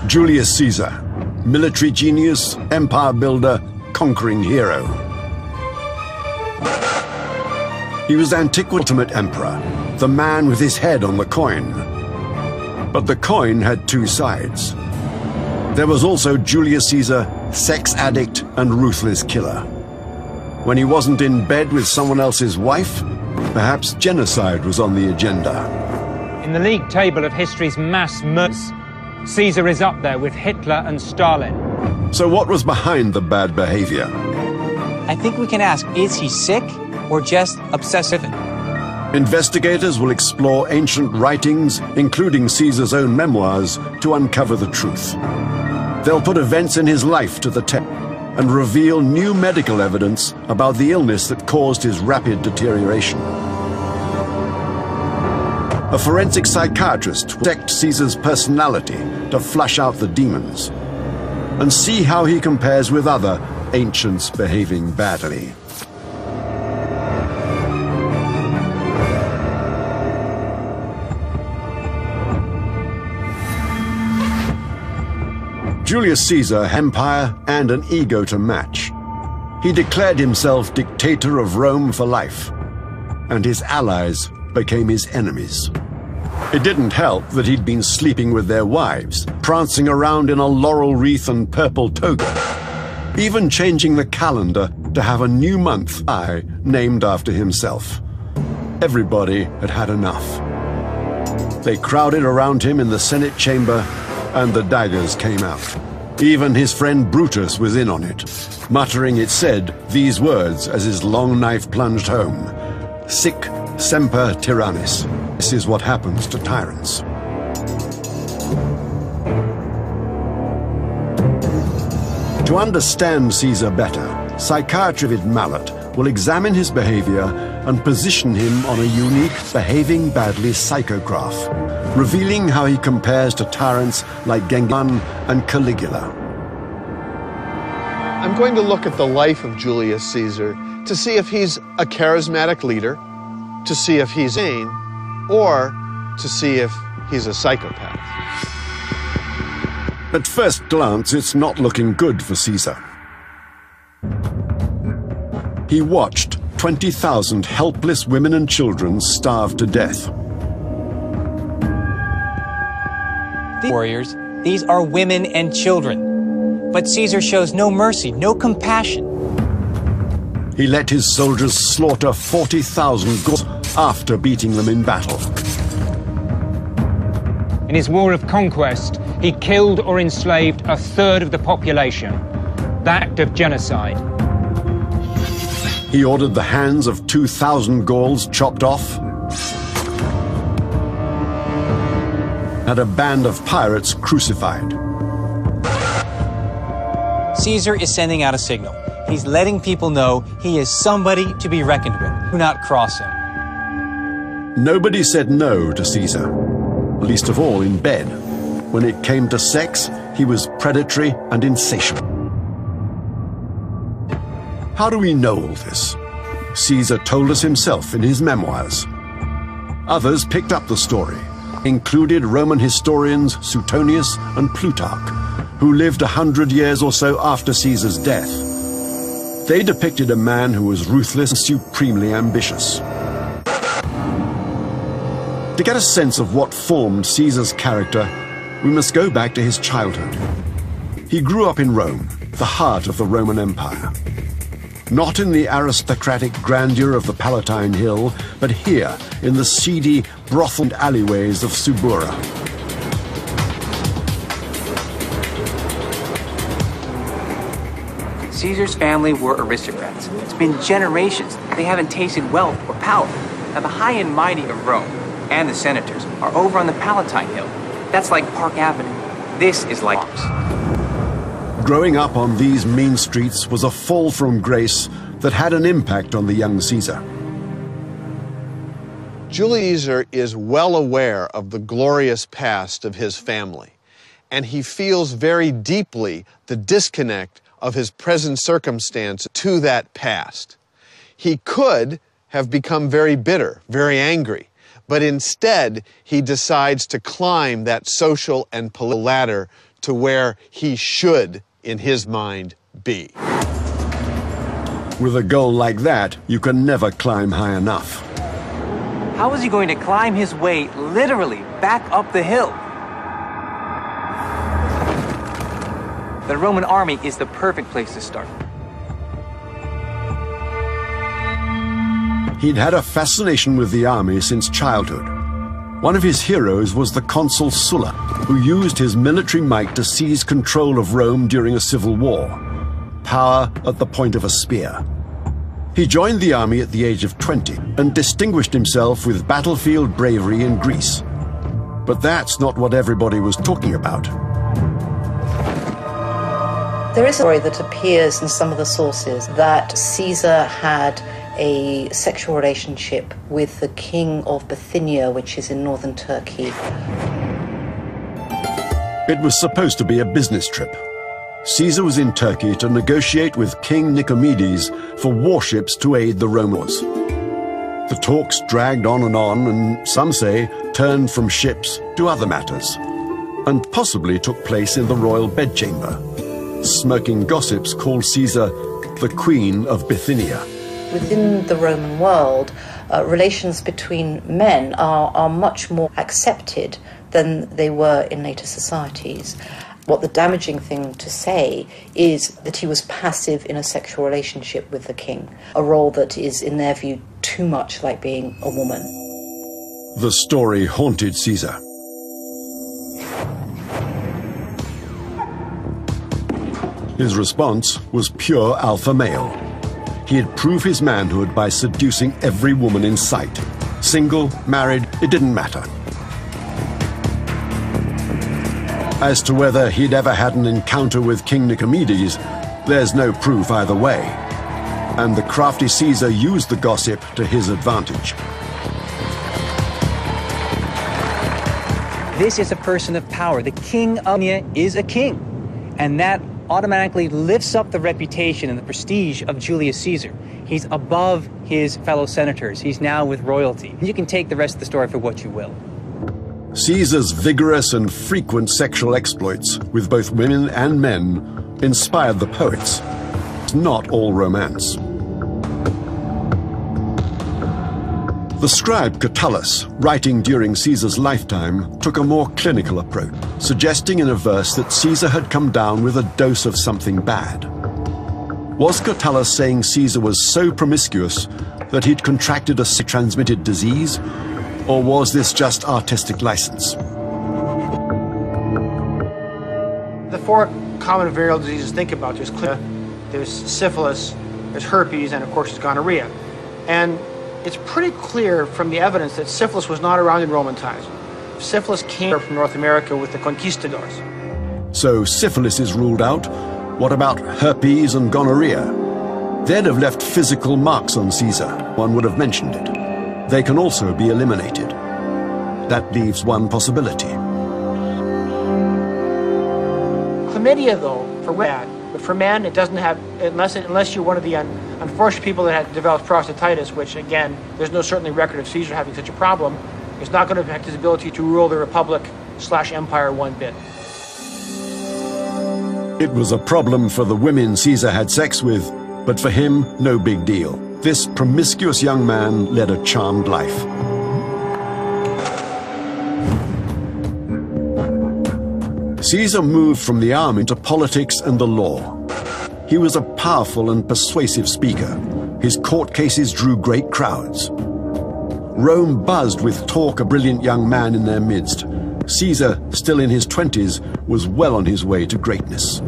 Julius Caesar, military genius, empire builder, conquering hero. He was antiquity's ultimate emperor, the man with his head on the coin. But the coin had two sides. There was also Julius Caesar, sex addict and ruthless killer. When he wasn't in bed with someone else's wife, perhaps genocide was on the agenda. In the league table of history's mass murders, Caesar is up there with Hitler and Stalin. So what was behind the bad behavior? I think we can ask, is he sick or just obsessive? Investigators will explore ancient writings, including Caesar's own memoirs, to uncover the truth. They'll put events in his life to the test and reveal new medical evidence about the illness that caused his rapid deterioration. A forensic psychiatrist will dissect Caesar's personality to flush out the demons and see how he compares with other ancients behaving badly. Julius Caesar had an empire and an ego to match. He declared himself dictator of Rome for life, and his allies became his enemies. It didn't help that he'd been sleeping with their wives, prancing around in a laurel wreath and purple toga, even changing the calendar to have a new month named after himself. Everybody had had enough. They crowded around him in the Senate chamber, and the daggers came out. Even his friend Brutus was in on it, muttering, it said, these words as his long knife plunged home: "Sic semper tyrannis." This is what happens to tyrants. To understand Caesar better, psychiatrist Mallet will examine his behavior and position him on a unique behaving badly psychograph, revealing how he compares to tyrants like Genghis Khan and Caligula. I'm going to look at the life of Julius Caesar to see if he's a charismatic leader, to see if he's sane, or to see if he's a psychopath. At first glance, it's not looking good for Caesar. He watched 20,000 helpless women and children starve to death. Warriors, these are women and children. But Caesar shows no mercy, no compassion. He let his soldiers slaughter 40,000 Gauls after beating them in battle. In his war of conquest, he killed or enslaved a third of the population. That act of genocide. He ordered the hands of 2,000 Gauls chopped off, had a band of pirates crucified. Caesar is sending out a signal. He's letting people know he is somebody to be reckoned with. Do not cross him. Nobody said no to Caesar, least of all in bed. When it came to sex, he was predatory and insatiable. How do we know all this? Caesar told us himself in his memoirs. Others picked up the story, included Roman historians Suetonius and Plutarch, who lived 100 years or so after Caesar's death. They depicted a man who was ruthless and supremely ambitious. To get a sense of what formed Caesar's character, we must go back to his childhood. He grew up in Rome, the heart of the Roman Empire. Not in the aristocratic grandeur of the Palatine Hill, but here, in the seedy, brothel alleyways of Subura. Caesar's family were aristocrats. It's been generations. They haven't tasted wealth or power. Now, the high and mighty of Rome and the senators are over on the Palatine Hill. That's like Park Avenue. This is like Mars. Growing up on these mean streets was a fall from grace that had an impact on the young Caesar. Julius Caesar is well aware of the glorious past of his family, and he feels very deeply the disconnect of his present circumstance to that past. He could have become very bitter, very angry, but instead he decides to climb that social and political ladder to where he should, in his mind, be. With a goal like that, you can never climb high enough. How is he going to climb his way, literally, back up the hill? The Roman army is the perfect place to start. He'd had a fascination with the army since childhood. One of his heroes was the consul Sulla, who used his military might to seize control of Rome during a civil war. Power at the point of a spear. He joined the army at the age of 20 and distinguished himself with battlefield bravery in Greece. But that's not what everybody was talking about. There is a story that appears in some of the sources that Caesar had a sexual relationship with the king of Bithynia, which is in northern Turkey. It was supposed to be a business trip. Caesar was in Turkey to negotiate with King Nicomedes for warships to aid the Romans. The talks dragged on, and some say turned from ships to other matters, and possibly took place in the royal bedchamber. Smirking gossips called Caesar the Queen of Bithynia. Within the Roman world, relations between men are much more accepted than they were in later societies. What the damaging thing to say is that he was passive in a sexual relationship with the king, a role that is, in their view, too much like being a woman. The story haunted Caesar. His response was pure alpha male. He'd prove his manhood by seducing every woman in sight. Single, married, it didn't matter. As to whether he'd ever had an encounter with King Nicomedes, there's no proof either way. And the crafty Caesar used the gossip to his advantage. This is a person of power. The king of Bithynia is a king. And that automatically lifts up the reputation and the prestige of Julius Caesar. He's above his fellow senators. He's now with royalty. You can take the rest of the story for what you will. Caesar's vigorous and frequent sexual exploits with both women and men inspired the poets. It's not all romance. The scribe Catullus, writing during Caesar's lifetime, took a more clinical approach, suggesting in a verse that Caesar had come down with a dose of something bad. Was Catullus saying Caesar was so promiscuous that he'd contracted a transmitted disease? Or was this just artistic license? The four common venereal diseases to think about, there's syphilis, there's herpes, and of course there's gonorrhea. And it's pretty clear from the evidence that syphilis was not around in Roman times. Syphilis came from North America with the conquistadors. So syphilis is ruled out. What about herpes and gonorrhea? They'd have left physical marks on Caesar. One would have mentioned it. They can also be eliminated. That leaves one possibility. Chlamydia, though, for women, but for men, it doesn't have, unless you're one of the unfortunate people that had developed prostatitis, which, again, there's no certainly record of Caesar having such a problem. It's not going to affect his ability to rule the Republic/Empire one bit. It was a problem for the women Caesar had sex with, but for him, no big deal. This promiscuous young man led a charmed life. Caesar moved from the army to politics and the law. He was a powerful and persuasive speaker. His court cases drew great crowds. Rome buzzed with talk of a brilliant young man in their midst. Caesar, still in his 20s, was well on his way to greatness.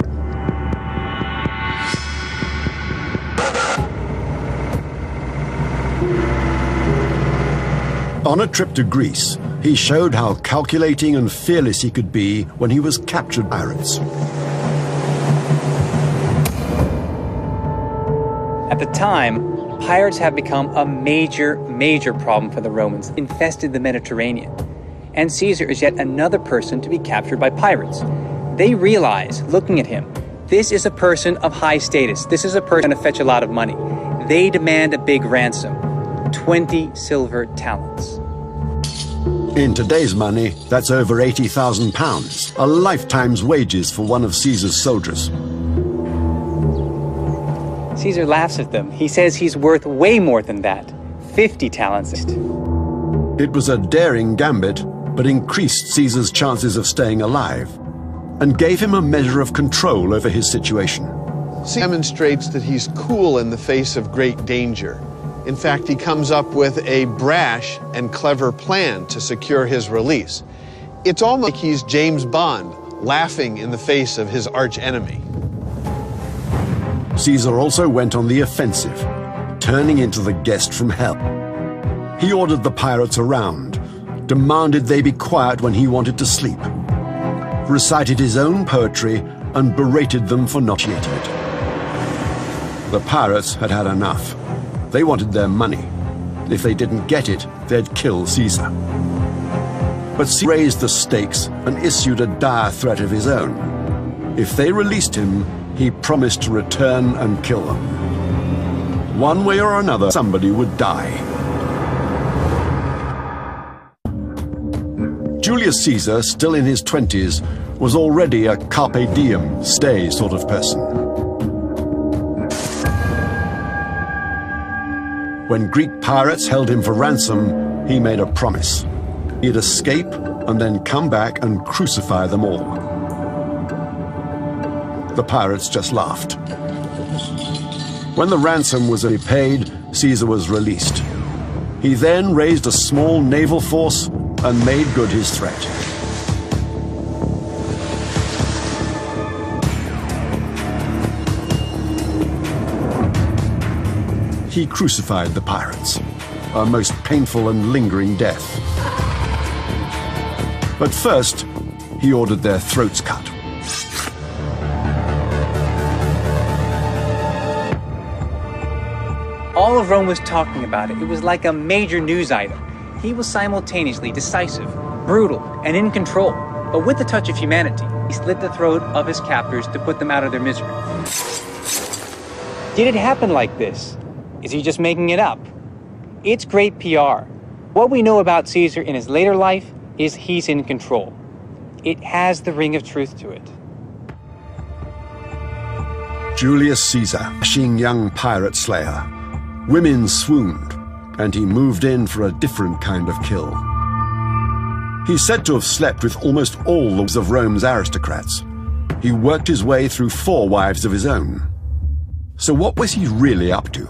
On a trip to Greece, he showed how calculating and fearless he could be when he was captured by pirates. At the time, pirates have become a major problem for the Romans, infested the Mediterranean. And Caesar is yet another person to be captured by pirates. They realize, looking at him, this is a person of high status. This is a person to fetch a lot of money. They demand a big ransom, 20 silver talents. In today's money, that's over £80,000, a lifetime's wages for one of Caesar's soldiers. Caesar laughs at them. He says he's worth way more than that. 50 talents. It was a daring gambit, but increased Caesar's chances of staying alive and gave him a measure of control over his situation. Caesar demonstrates that he's cool in the face of great danger. In fact, he comes up with a brash and clever plan to secure his release. It's almost like he's James Bond, laughing in the face of his archenemy. Caesar also went on the offensive, turning into the guest from hell. He ordered the pirates around, demanded they be quiet when he wanted to sleep, recited his own poetry, and berated them for not yet it. The pirates had had enough. They wanted their money. If they didn't get it, they'd kill Caesar. But Caesar raised the stakes and issued a dire threat of his own. If they released him, he promised to return and kill them. One way or another, somebody would die. Julius Caesar, still in his 20s, was already a carpe diem, stay sort of person. When Greek pirates held him for ransom, he made a promise. He'd escape and then come back and crucify them all. The pirates just laughed. When the ransom was repaid, Caesar was released. He then raised a small naval force and made good his threat. He crucified the pirates, a most painful and lingering death. But first, he ordered their throats cut. All of Rome was talking about it. It was like a major news item. He was simultaneously decisive, brutal, and in control, but with a touch of humanity. He slit the throat of his captors to put them out of their misery. Did it happen like this? Is he just making it up? It's great PR. What we know about Caesar in his later life is he's in control. It has the ring of truth to it. Julius Caesar, dashing young pirate slayer. Women swooned, and he moved in for a different kind of kill. He's said to have slept with almost all of Rome's aristocrats. He worked his way through 4 wives of his own. So what was he really up to?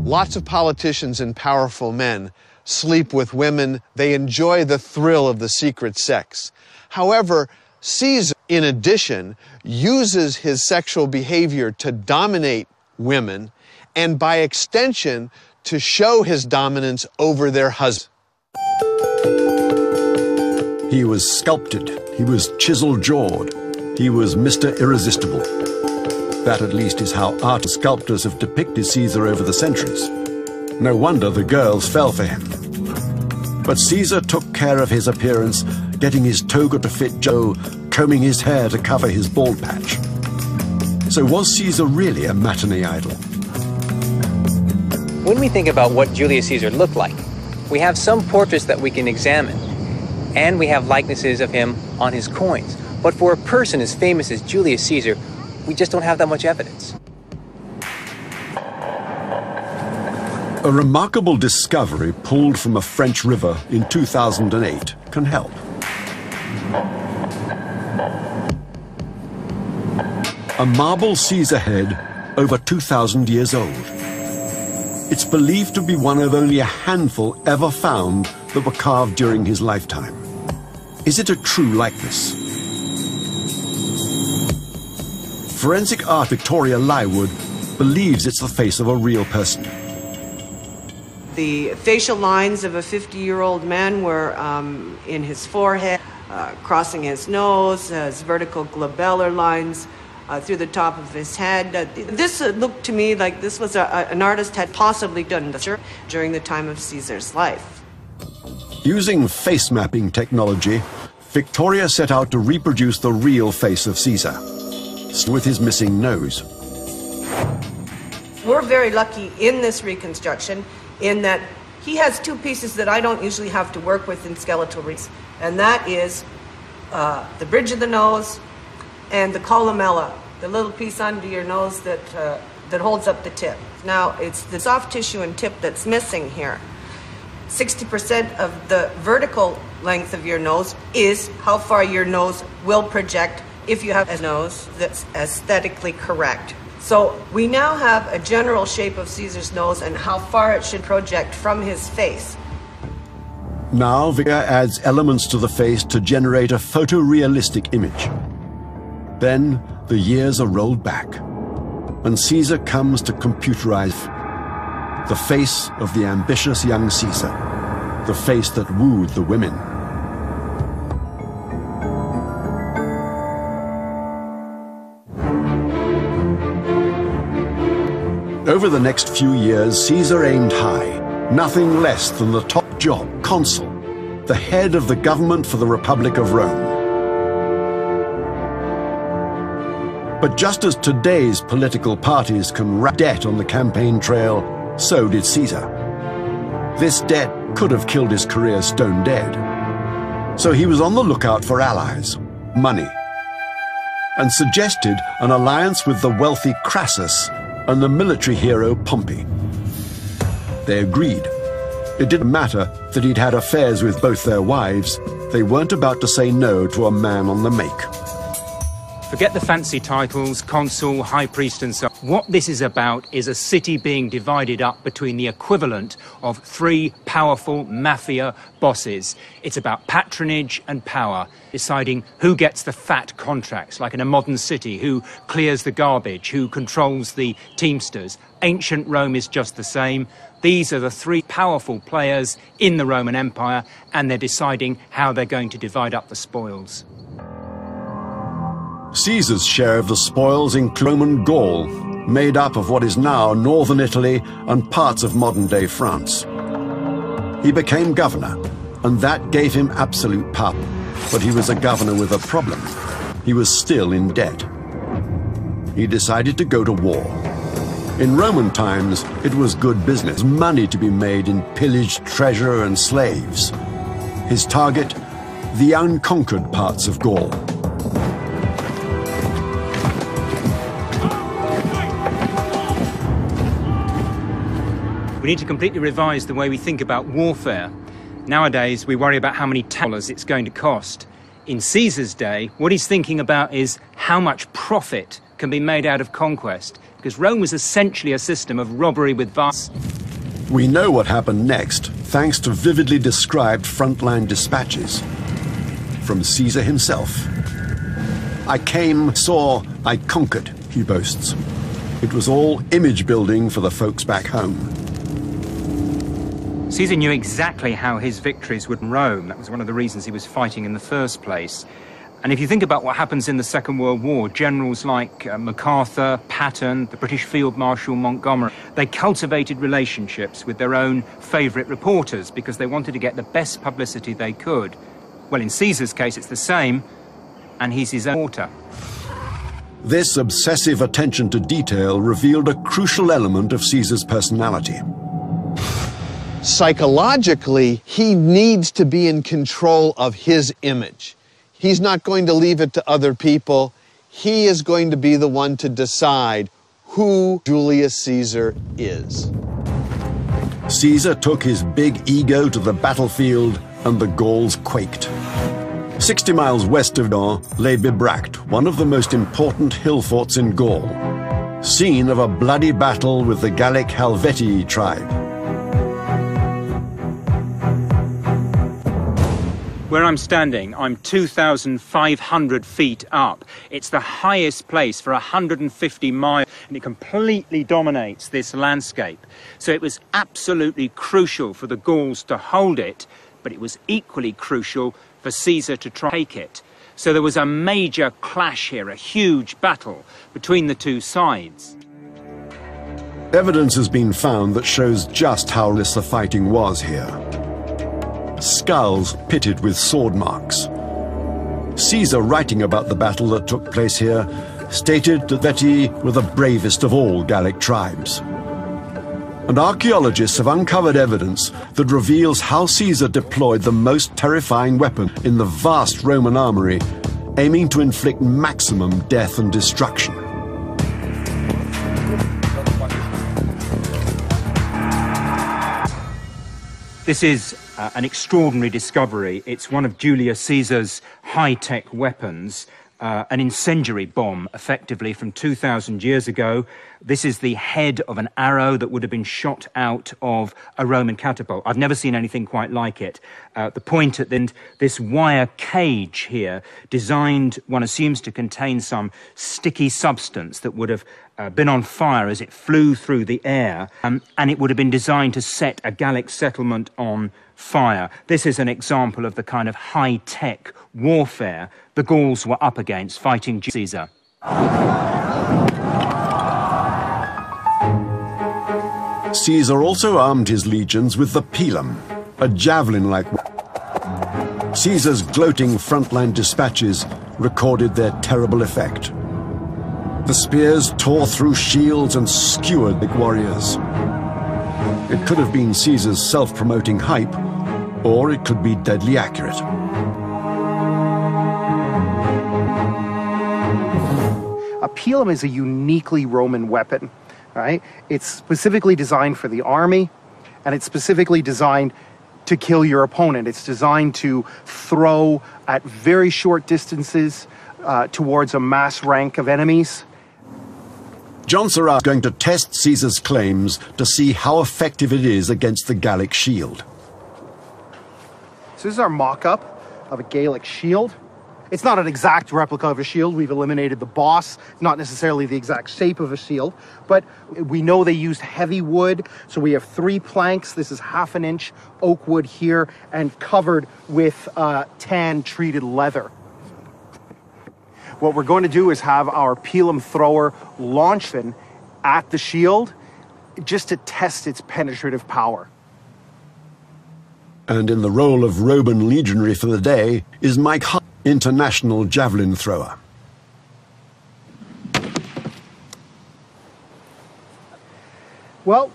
Lots of politicians and powerful men sleep with women. They enjoy the thrill of the secret sex. However, Caesar, in addition, uses his sexual behavior to dominate women and, by extension, to show his dominance over their husbands. He was sculpted. He was chisel-jawed. He was Mr. Irresistible. That at least is how art sculptors have depicted Caesar over the centuries. No wonder the girls fell for him. But Caesar took care of his appearance, getting his toga to fit Joe, combing his hair to cover his bald patch. So was Caesar really a matinee idol? When we think about what Julius Caesar looked like, we have some portraits that we can examine, and we have likenesses of him on his coins. But for a person as famous as Julius Caesar, we just don't have that much evidence. A remarkable discovery pulled from a French river in 2008 can help. A marble Caesar head over 2,000 years old. It's believed to be one of only a handful ever found that were carved during his lifetime. Is it a true likeness? Forensic art Victoria Lywood believes it's the face of a real person. The facial lines of a 50-year-old man were in his forehead, crossing his nose, his vertical glabellar lines through the top of his head. This looked to me like this was an artist had possibly done this during the time of Caesar's life. Using face mapping technology, Victoria set out to reproduce the real face of Caesar, with his missing nose. We're very lucky in this reconstruction in that he has two pieces that I don't usually have to work with in skeletal reefs, and that is the bridge of the nose and the columella, the little piece under your nose that holds up the tip. Now, it's the soft tissue and tip that's missing here. 60% of the vertical length of your nose is how far your nose will project if you have a nose that's aesthetically correct. So we now have a general shape of Caesar's nose and how far it should project from his face. Now Victor adds elements to the face to generate a photorealistic image. Then the years are rolled back, and Caesar comes to computerize the face of the ambitious young Caesar, the face that wooed the women. Over the next few years, Caesar aimed high, nothing less than the top job, consul, the head of the government for the Republic of Rome. But just as today's political parties can rack debt on the campaign trail, so did Caesar. This debt could have killed his career stone dead. So he was on the lookout for allies, money, and suggested an alliance with the wealthy Crassus and the military hero Pompey. They agreed. It didn't matter that he'd had affairs with both their wives. They weren't about to say no to a man on the make. Forget the fancy titles, consul, high priest and so on. What this is about is a city being divided up between the equivalent of three powerful mafia bosses. It's about patronage and power, deciding who gets the fat contracts, like in a modern city, who clears the garbage, who controls the teamsters. Ancient Rome is just the same. These are the three powerful players in the Roman Empire, and they're deciding how they're going to divide up the spoils. Caesar's share of the spoils included Roman Gaul, made up of what is now northern Italy and parts of modern-day France. He became governor, and that gave him absolute power. But he was a governor with a problem. He was still in debt. He decided to go to war. In Roman times, it was good business, money to be made in pillaged treasure and slaves. His target, the unconquered parts of Gaul. We need to completely revise the way we think about warfare. Nowadays, we worry about how many dollars it's going to cost. In Caesar's day, what he's thinking about is how much profit can be made out of conquest, because Rome was essentially a system of robbery with violence. We know what happened next, thanks to vividly described frontline dispatches from Caesar himself. I came, saw, I conquered, he boasts. It was all image building for the folks back home. Caesar knew exactly how his victories would in Rome. That was one of the reasons he was fighting in the first place. And if you think about what happens in the Second World War, generals like MacArthur, Patton, the British Field Marshal Montgomery, they cultivated relationships with their own favourite reporters because they wanted to get the best publicity they could. Well, in Caesar's case, it's the same, and he's his own reporter. This obsessive attention to detail revealed a crucial element of Caesar's personality. Psychologically, he needs to be in control of his image. He's not going to leave it to other people. He is going to be the one to decide who Julius Caesar is. Caesar took his big ego to the battlefield, and the Gauls quaked. 60 miles west of Dor lay Bibracte, one of the most important hill forts in Gaul, scene of a bloody battle with the Gallic Helvetii tribe. Where I'm standing, I'm 2,500 feet up. It's the highest place for 150 miles, and it completely dominates this landscape. So it was absolutely crucial for the Gauls to hold it, but it was equally crucial for Caesar to try to take it. So there was a major clash here, a huge battle between the two sides. Evidence has been found that shows just how less the fighting was here. Skulls pitted with sword marks. Caesar, writing about the battle that took place here, stated that Helvetii were the bravest of all Gallic tribes. And archaeologists have uncovered evidence that reveals how Caesar deployed the most terrifying weapon in the vast Roman armory, aiming to inflict maximum death and destruction. This is an extraordinary discovery. It's one of Julius Caesar's high-tech weapons, an incendiary bomb, effectively, from 2,000 years ago. This is the head of an arrow that would have been shot out of a Roman catapult. I've never seen anything quite like it. The point at the end, this wire cage here, designed, one assumes, to contain some sticky substance that would have been on fire as it flew through the air, and it would have been designed to set a Gallic settlement on fire. This is an example of the kind of high-tech warfare the Gauls were up against fighting Caesar. Caesar also armed his legions with the pilum, a javelin-like weapon. Caesar's gloating frontline dispatches recorded their terrible effect. The spears tore through shields and skewered the warriors. It could have been Caesar's self-promoting hype, or it could be deadly accurate. A pilum is a uniquely Roman weapon, right? It's specifically designed for the army, and it's specifically designed to kill your opponent. It's designed to throw at very short distances towards a mass rank of enemies. John Sirrah is going to test Caesar's claims to see how effective it is against the Gallic shield. So this is our mock-up of a Gallic shield. It's not an exact replica of a shield. We've eliminated the boss, not necessarily the exact shape of a shield, but we know they used heavy wood. So we have 3 planks. This is 1/2 inch oak wood here and covered with tan treated leather. What we're going to do is have our pilum thrower launch it at the shield just to test its penetrative power. And in the role of Roman legionary for the day is Mike Hunt, international javelin thrower. Well,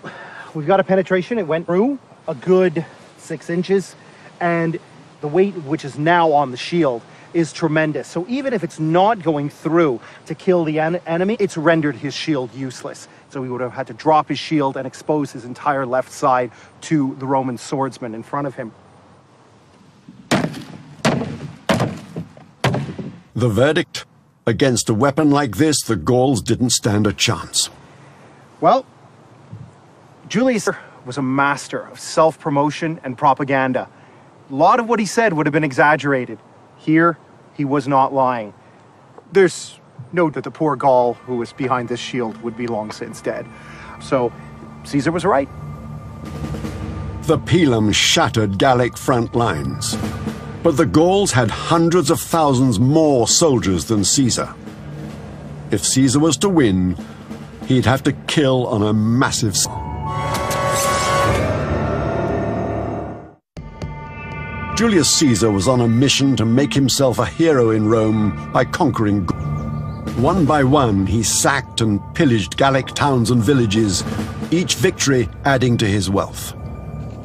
we've got a penetration. It went through a good 6 inches, and the weight which is now on the shield is tremendous. So even if it's not going through to kill the enemy, it's rendered his shield useless. So he would have had to drop his shield and expose his entire left side to the Roman swordsman in front of him. The verdict? Against a weapon like this, the Gauls didn't stand a chance. Well, Julius was a master of self-promotion and propaganda. A lot of what he said would have been exaggerated. Here, he was not lying. There's no doubt that the poor Gaul who was behind this shield would be long since dead. So, Caesar was right. The pilum shattered Gallic front lines. But the Gauls had hundreds of thousands more soldiers than Caesar. If Caesar was to win, he'd have to kill on a massive scale. Julius Caesar was on a mission to make himself a hero in Rome by conquering Gaul. One by one, he sacked and pillaged Gallic towns and villages, each victory adding to his wealth.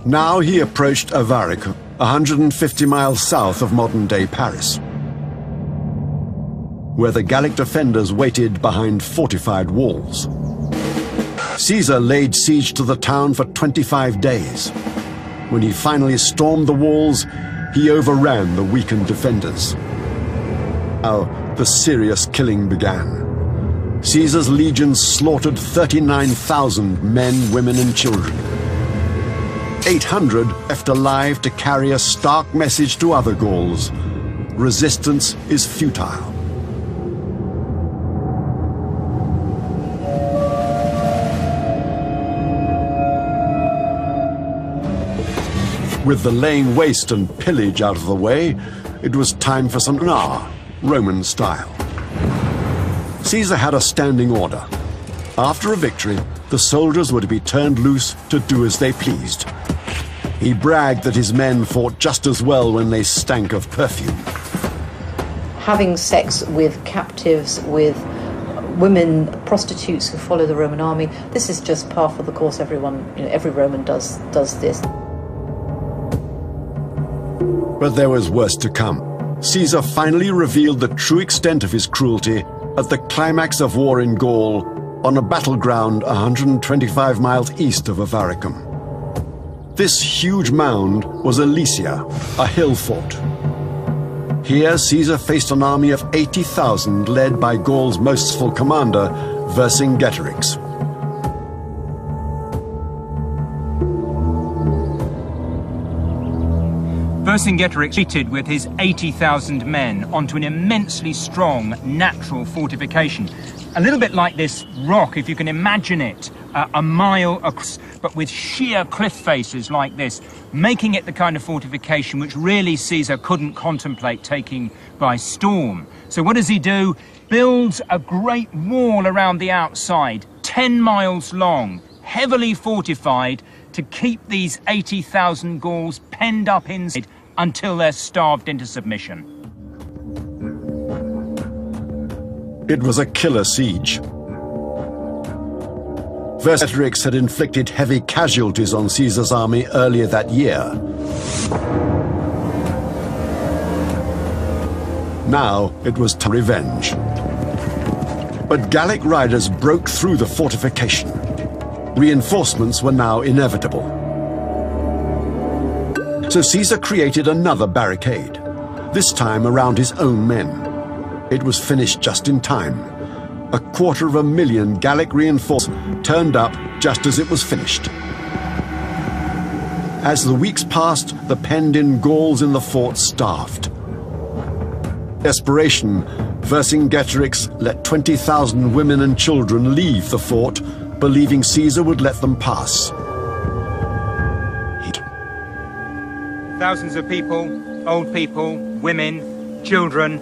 Now he approached Avaricum, 150 miles south of modern-day Paris, where the Gallic defenders waited behind fortified walls. Caesar laid siege to the town for 25 days. When he finally stormed the walls, he overran the weakened defenders. Now, the serious killing began. Caesar's legions slaughtered 39,000 men, women, and children. 800 left alive to carry a stark message to other Gauls: resistance is futile. With the laying waste and pillage out of the way, it was time for some Roman style. Caesar had a standing order. After a victory, the soldiers were to be turned loose to do as they pleased. He bragged that his men fought just as well when they stank of perfume. Having sex with captives, with women, prostitutes who follow the Roman army. This is just par for the course. Everyone, every Roman does this. But there was worse to come. Caesar finally revealed the true extent of his cruelty at the climax of war in Gaul on a battleground 125 miles east of Avaricum. This huge mound was Alesia, a hill fort. Here Caesar faced an army of 80,000 led by Gaul's most skillful commander, Vercingetorix. Vercingetorix retreated with his 80,000 men onto an immensely strong natural fortification. A little bit like this rock, if you can imagine it, a mile across, but with sheer cliff faces like this, making it the kind of fortification which really Caesar couldn't contemplate taking by storm. So what does he do? Builds a great wall around the outside, 10 miles long, heavily fortified, to keep these 80,000 Gauls penned up inside until they're starved into submission. It was a killer siege. Vercingetorix had inflicted heavy casualties on Caesar's army earlier that year. Now it was time for revenge. But Gallic riders broke through the fortification. Reinforcements were now inevitable. So Caesar created another barricade, this time around his own men. It was finished just in time. 250,000 Gallic reinforcements turned up just as it was finished. As the weeks passed, the penned-in Gauls in the fort starved. Desperation, Vercingetorix let 20,000 women and children leave the fort, believing Caesar would let them pass. Thousands of people, old people, women, children,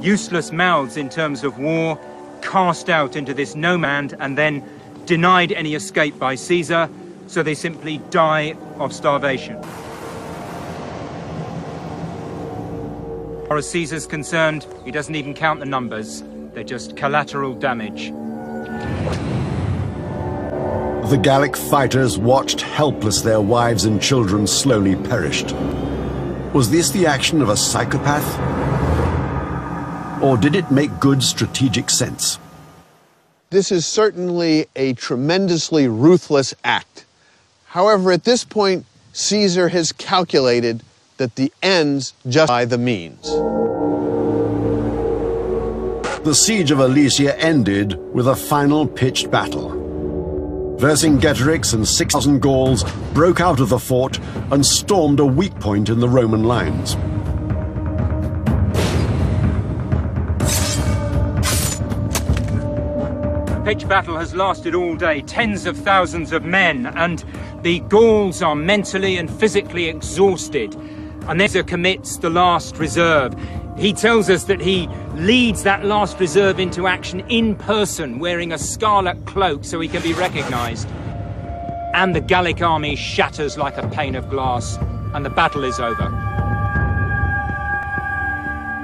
useless mouths in terms of war, cast out into this no man and then denied any escape by Caesar, so they simply die of starvation. As far as Caesar's concerned, he doesn't even count the numbers. They're just collateral damage. The Gallic fighters watched helpless their wives and children slowly perished. Was this the action of a psychopath? Or did it make good strategic sense? This is certainly a tremendously ruthless act. However, at this point, Caesar has calculated that the ends justify the means. The siege of Alesia ended with a final pitched battle. Vercingetorix and 6,000 Gauls broke out of the fort and stormed a weak point in the Roman lines. The pitched battle has lasted all day, tens of thousands of men, and the Gauls are mentally and physically exhausted. And Caesar commits the last reserve. He tells us that he leads that last reserve into action in person, wearing a scarlet cloak so he can be recognized. And the Gallic army shatters like a pane of glass, and the battle is over.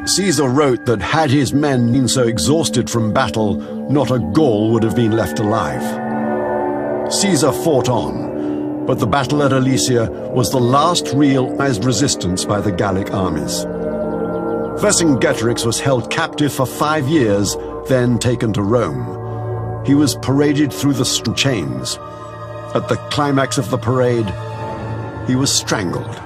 Caesar wrote that had his men been so exhausted from battle, not a Gaul would have been left alive. Caesar fought on, but the battle at Alesia was the last realized resistance by the Gallic armies. Vercingetorix was held captive for 5 years, then taken to Rome. He was paraded through the chains. At the climax of the parade, he was strangled.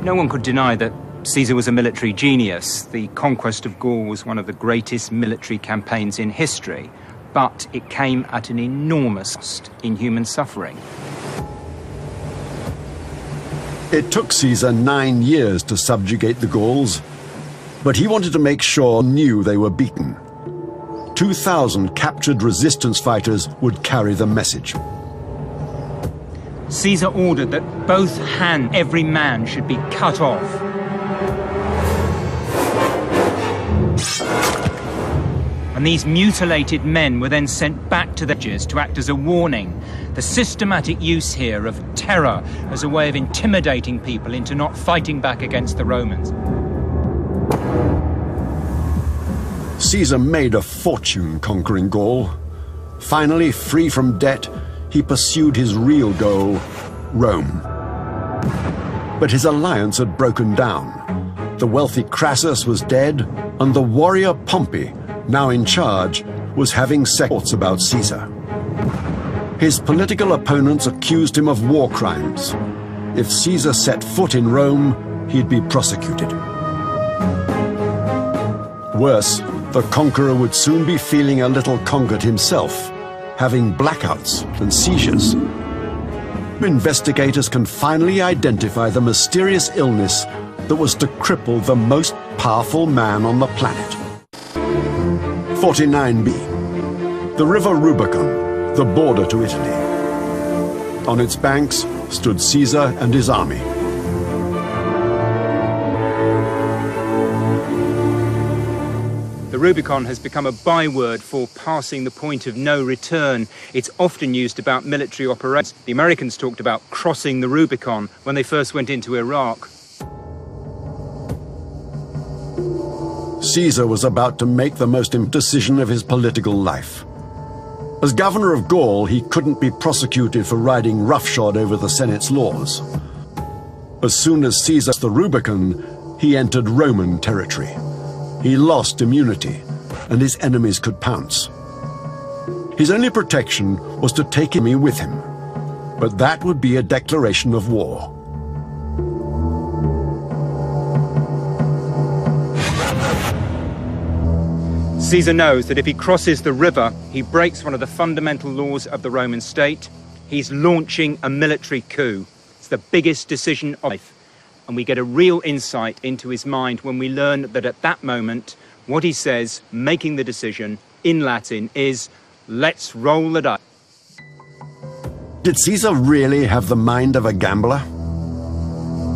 No one could deny that Caesar was a military genius. The conquest of Gaul was one of the greatest military campaigns in history, but it came at an enormous cost in human suffering. It took Caesar 9 years to subjugate the Gauls, but he wanted to make sure knew they were beaten. 2,000 captured resistance fighters would carry the message. Caesar ordered that both hands, every man, should be cut off. And these mutilated men were then sent back to the villages to act as a warning. The systematic use here of terror as a way of intimidating people into not fighting back against the Romans. Caesar made a fortune conquering Gaul. Finally, free from debt, he pursued his real goal, Rome. But his alliance had broken down. The wealthy Crassus was dead, and the warrior Pompey, now in charge, was having second thoughts about Caesar. His political opponents accused him of war crimes. If Caesar set foot in Rome, he'd be prosecuted. Worse, the conqueror would soon be feeling a little conquered himself, having blackouts and seizures. Investigators can finally identify the mysterious illness that was to cripple the most powerful man on the planet. 49b. The river Rubicon, the border to Italy. On its banks stood Caesar and his army. The Rubicon has become a byword for passing the point of no return. It's often used about military operations. The Americans talked about crossing the Rubicon when they first went into Iraq. Caesar was about to make the most important decision of his political life. As governor of Gaul, he couldn't be prosecuted for riding roughshod over the Senate's laws. As soon as Caesar crossed the Rubicon, he entered Roman territory. He lost immunity, and his enemies could pounce. His only protection was to take him with him, but that would be a declaration of war. Caesar knows that if he crosses the river, he breaks one of the fundamental laws of the Roman state. He's launching a military coup. It's the biggest decision of life. And we get a real insight into his mind when we learn that at that moment, what he says, making the decision in Latin, is, "Let's roll the dice." Did Caesar really have the mind of a gambler?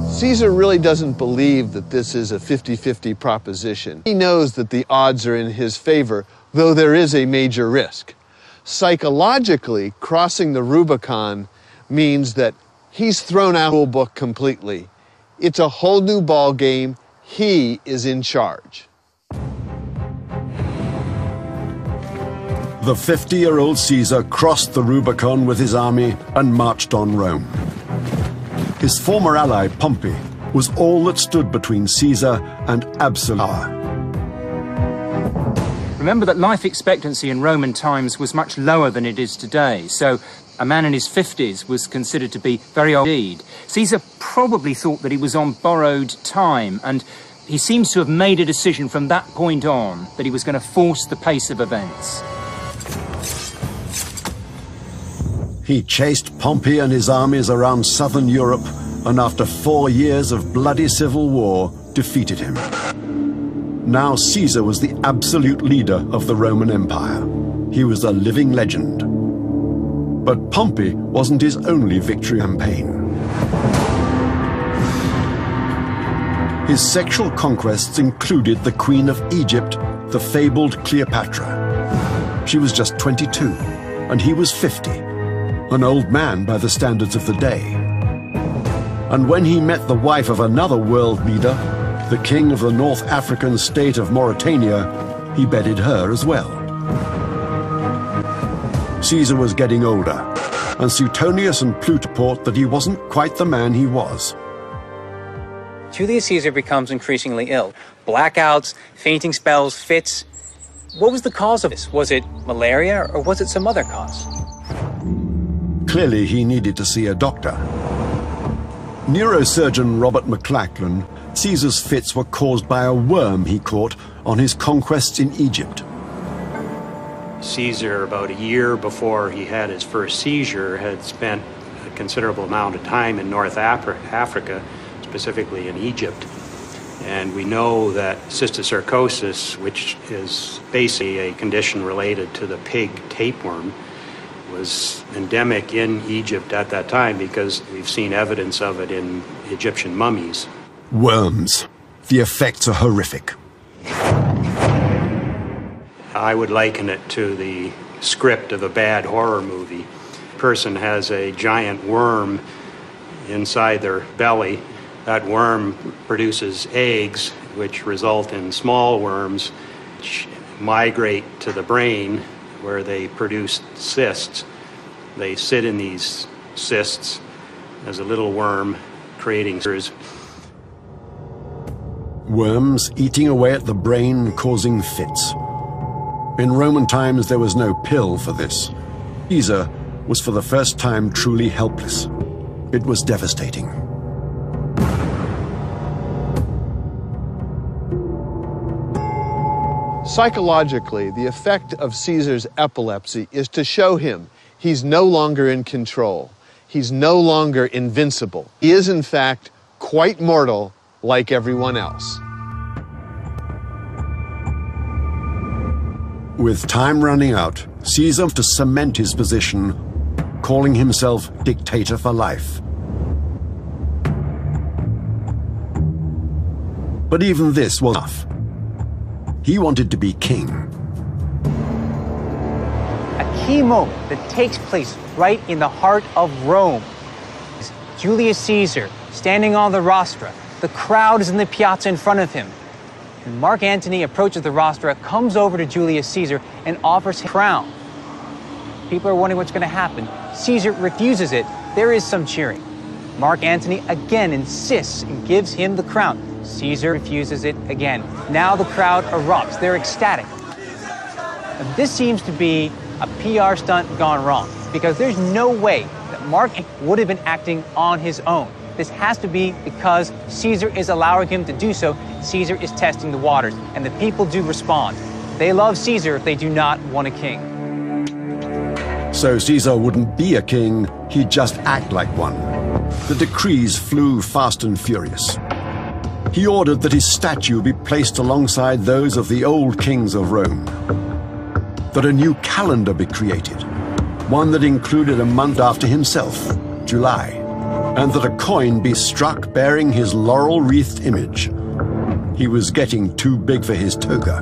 Caesar really doesn't believe that this is a 50-50 proposition. He knows that the odds are in his favor, though there is a major risk. Psychologically, crossing the Rubicon means that he's thrown out the rule book completely. It's a whole new ball game. He is in charge. The 50-year-old Caesar crossed the Rubicon with his army and marched on Rome. His former ally, Pompey, was all that stood between Caesar and absolute power. Remember that life expectancy in Roman times was much lower than it is today, so a man in his 50s was considered to be very old indeed. Caesar probably thought that he was on borrowed time, and he seems to have made a decision from that point on that he was going to force the pace of events. He chased Pompey and his armies around southern Europe, and after 4 years of bloody civil war, defeated him. Now Caesar was the absolute leader of the Roman Empire. He was a living legend. But Pompey wasn't his only victory campaign. His sexual conquests included the Queen of Egypt, the fabled Cleopatra. She was just 22, and he was 50. An old man by the standards of the day. And when he met the wife of another world leader, the king of the North African state of Mauritania, he bedded her as well. Caesar was getting older, and Suetonius and Plutarch report that he wasn't quite the man he was. Julius Caesar becomes increasingly ill. Blackouts, fainting spells, fits. What was the cause of this? Was it malaria, or was it some other cause? Clearly, he needed to see a doctor. Neurosurgeon Robert McLachlan, Caesar's fits were caused by a worm he caught on his conquests in Egypt. Caesar, about a year before he had his first seizure, had spent a considerable amount of time in North Africa, specifically in Egypt. And we know that cysticercosis, which is basically a condition related to the pig tapeworm, was endemic in Egypt at that time because we've seen evidence of it in Egyptian mummies. Worms. The effects are horrific. I would liken it to the script of a bad horror movie. A person has a giant worm inside their belly. That worm produces eggs, which result in small worms which migrate to the brain where they produce cysts. They sit in these cysts as a little worm, creating worms eating away at the brain, causing fits. In Roman times, there was no pill for this. Caesar was for the first time truly helpless. It was devastating. Psychologically, the effect of Caesar's epilepsy is to show him he's no longer in control. He's no longer invincible. He is, in fact, quite mortal like everyone else. With time running out, Caesar to cement his position, calling himself dictator for life. But even this was enough. He wanted to be king. A key moment that takes place right in the heart of Rome is Julius Caesar standing on the rostra. The crowd is in the piazza in front of him. And Mark Antony approaches the rostra, comes over to Julius Caesar, and offers him a crown. People are wondering what's going to happen. Caesar refuses it. There is some cheering. Mark Antony again insists and gives him the crown. Caesar refuses it again. Now the crowd erupts. They're ecstatic. Now, this seems to be a PR stunt gone wrong, because there's no way that Mark would have been acting on his own. This has to be because Caesar is allowing him to do so. Caesar is testing the waters, and the people do respond. They love Caesar if they do not want a king. So Caesar wouldn't be a king, he'd just act like one. The decrees flew fast and furious. He ordered that his statue be placed alongside those of the old kings of Rome, that a new calendar be created, one that included a month after himself, July, and that a coin be struck bearing his laurel-wreathed image. He was getting too big for his toga.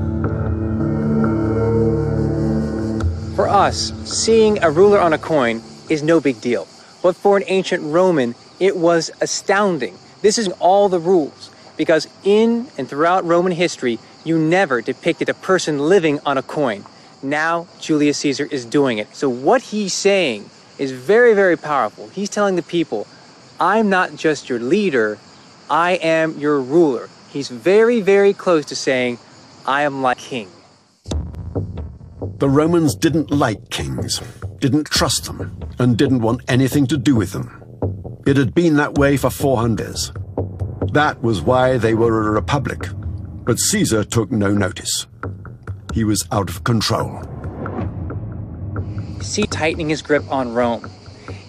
For us, seeing a ruler on a coin is no big deal. But for an ancient Roman, it was astounding. This is all the rules, because in and throughout Roman history, you never depicted a person living on a coin. Now, Julius Caesar is doing it. So what he's saying is very, very powerful. He's telling the people, I'm not just your leader, I am your ruler. He's very, very close to saying, I am like king. The Romans didn't like kings, didn't trust them, and didn't want anything to do with them. It had been that way for 400 years. That was why they were a republic. But Caesar took no notice. He was out of control. Caesar tightening his grip on Rome.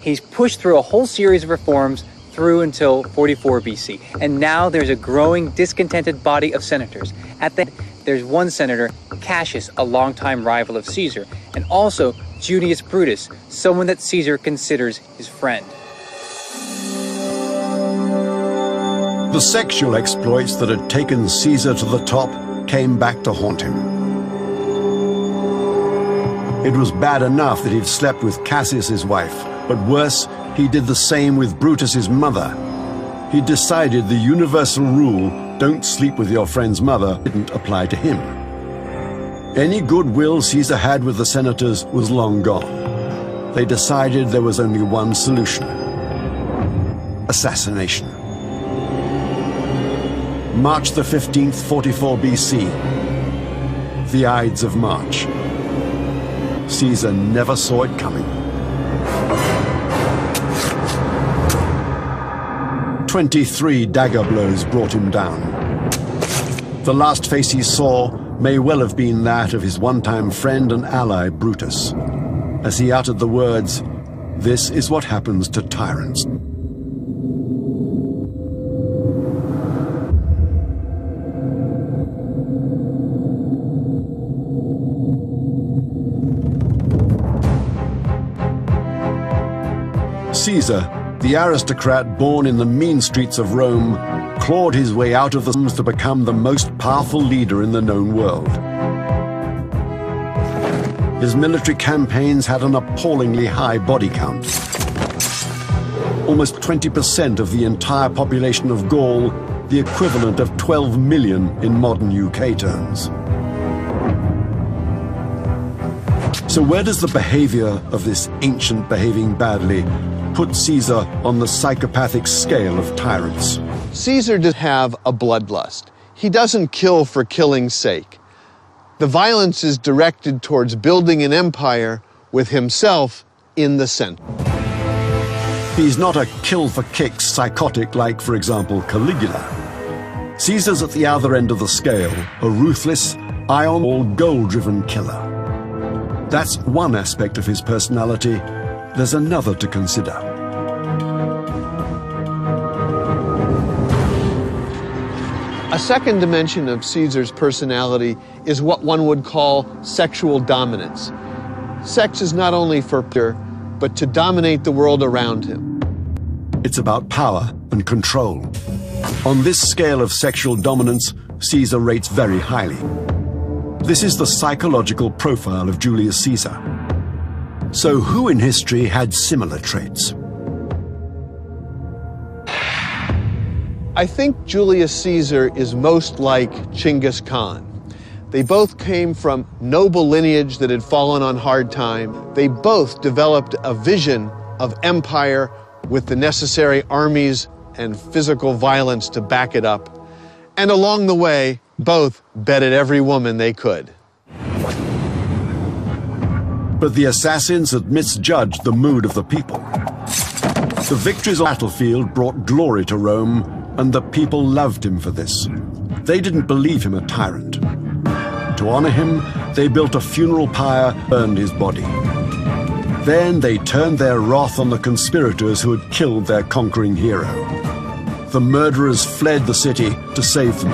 He's pushed through a whole series of reforms through until 44 BC. And now there's a growing discontented body of senators. At the there's one senator, Cassius, a longtime rival of Caesar, and also Junius Brutus, someone that Caesar considers his friend. The sexual exploits that had taken Caesar to the top came back to haunt him. It was bad enough that he'd slept with Cassius's wife, but worse, he did the same with Brutus's mother. He decided the universal rule, don't sleep with your friend's mother, didn't apply to him. Any goodwill Caesar had with the senators was long gone. They decided there was only one solution: assassination. March the 15th, 44 BC. The Ides of March. Caesar never saw it coming. 23 dagger blows brought him down. The last face he saw may well have been that of his one-time friend and ally, Brutus, as he uttered the words, "This is what happens to tyrants." Caesar, the aristocrat born in the mean streets of Rome, clawed his way out of the slums to become the most powerful leader in the known world. His military campaigns had an appallingly high body count. Almost 20% of the entire population of Gaul the equivalent of 12 million in modern UK terms. So where does the behavior of this ancient behaving badly put Caesar on the psychopathic scale of tyrants? Caesar did have a bloodlust. He doesn't kill for killing's sake. The violence is directed towards building an empire with himself in the center. He's not a kill-for-kicks psychotic like, for example, Caligula. Caesar's at the other end of the scale, a ruthless, iron-all goal-driven killer. That's one aspect of his personality. There's another to consider. A second dimension of Caesar's personality is what one would call sexual dominance. Sex is not only for pleasure, but to dominate the world around him. It's about power and control. On this scale of sexual dominance, Caesar rates very highly. This is the psychological profile of Julius Caesar. So who in history had similar traits? I think Julius Caesar is most like Genghis Khan. They both came from noble lineage that had fallen on hard time. They both developed a vision of empire with the necessary armies and physical violence to back it up. And along the way, both bedded every woman they could. But the assassins had misjudged the mood of the people. The victories on the battlefield brought glory to Rome, and the people loved him for this. They didn't believe him a tyrant. To honor him, they built a funeral pyre, burned his body. Then they turned their wrath on the conspirators who had killed their conquering hero. The murderers fled the city to save them.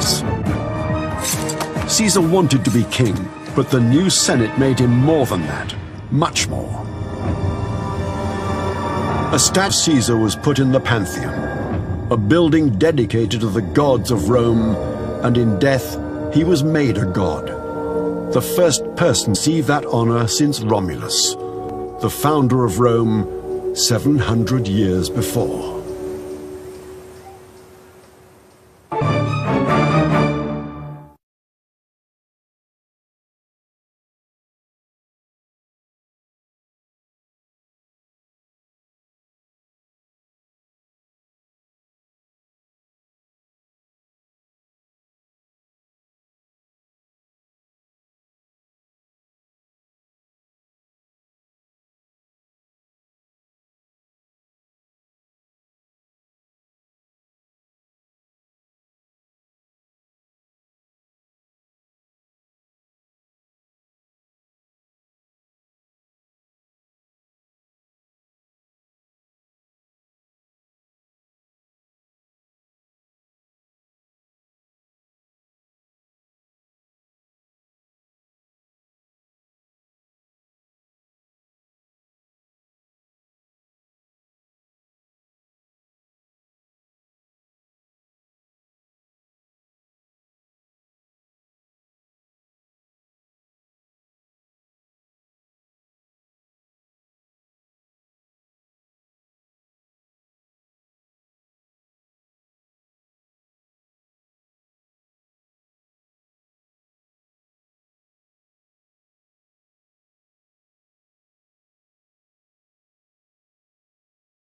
Caesar wanted to be king, but the new Senate made him more than that, much more. A statue of Caesar was put in the Pantheon, a building dedicated to the gods of Rome, and in death he was made a god. The first person to receive that honor since Romulus, the founder of Rome 700 years before.